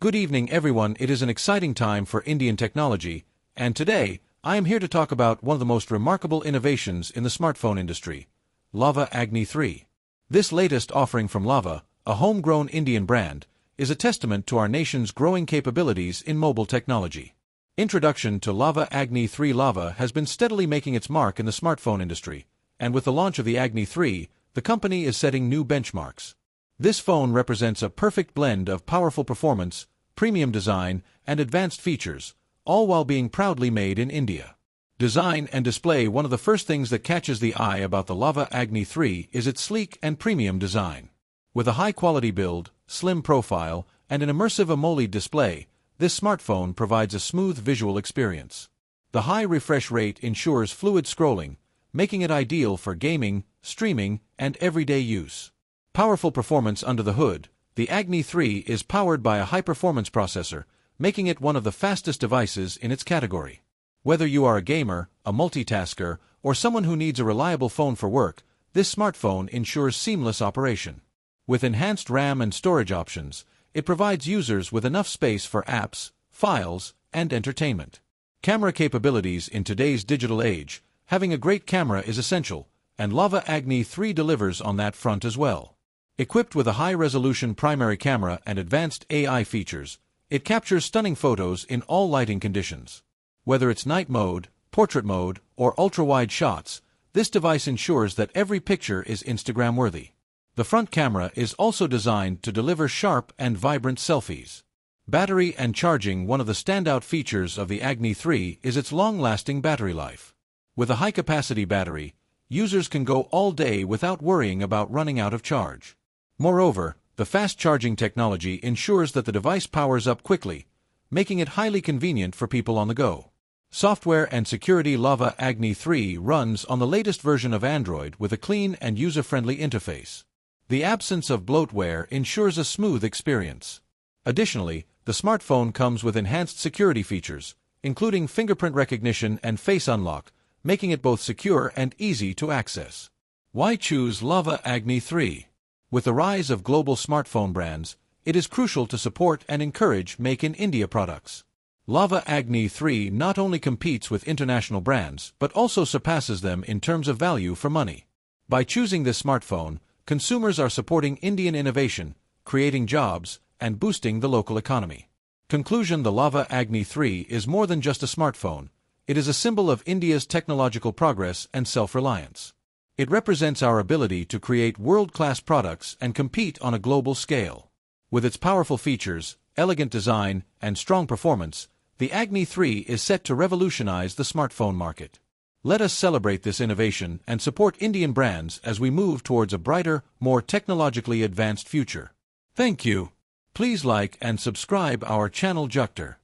Good evening everyone, it is an exciting time for Indian technology, and today, I am here to talk about one of the most remarkable innovations in the smartphone industry, Lava Agni 3. This latest offering from Lava, a homegrown Indian brand, is a testament to our nation's growing capabilities in mobile technology. Introduction to Lava Agni 3. Lava has been steadily making its mark in the smartphone industry, and with the launch of the Agni 3, the company is setting new benchmarks. This phone represents a perfect blend of powerful performance, premium design, and advanced features, all while being proudly made in India. Design and display. One of the first things that catches the eye about the Lava Agni 3 is its sleek and premium design. With a high-quality build, slim profile, and an immersive AMOLED display, this smartphone provides a smooth visual experience. The high refresh rate ensures fluid scrolling, making it ideal for gaming, streaming, and everyday use. Powerful performance. Under the hood, the Agni 3 is powered by a high-performance processor, making it one of the fastest devices in its category. Whether you are a gamer, a multitasker, or someone who needs a reliable phone for work, this smartphone ensures seamless operation. With enhanced RAM and storage options, it provides users with enough space for apps, files, and entertainment. Camera capabilities. In today's digital age, having a great camera is essential, and Lava Agni 3 delivers on that front as well. Equipped with a high-resolution primary camera and advanced AI features, it captures stunning photos in all lighting conditions. Whether it's night mode, portrait mode, or ultra-wide shots, this device ensures that every picture is Instagram-worthy. The front camera is also designed to deliver sharp and vibrant selfies. Battery and charging. One of the standout features of the Agni 3 is its long-lasting battery life. With a high-capacity battery, users can go all day without worrying about running out of charge. Moreover, the fast-charging technology ensures that the device powers up quickly, making it highly convenient for people on the go. Software and security. Lava Agni 3 runs on the latest version of Android with a clean and user-friendly interface. The absence of bloatware ensures a smooth experience. Additionally, the smartphone comes with enhanced security features, including fingerprint recognition and face unlock, making it both secure and easy to access. Why choose Lava Agni 3? With the rise of global smartphone brands, it is crucial to support and encourage Make in India products. Lava Agni 3 not only competes with international brands but also surpasses them in terms of value for money. By choosing this smartphone, consumers are supporting Indian innovation, creating jobs, and boosting the local economy. Conclusion. The Lava Agni 3 is more than just a smartphone. It is a symbol of India's technological progress and self-reliance. It represents our ability to create world-class products and compete on a global scale. With its powerful features, elegant design, and strong performance, the Agni 3 is set to revolutionize the smartphone market. Let us celebrate this innovation and support Indian brands as we move towards a brighter, more technologically advanced future. Thank you. Please like and subscribe our channel Jucter.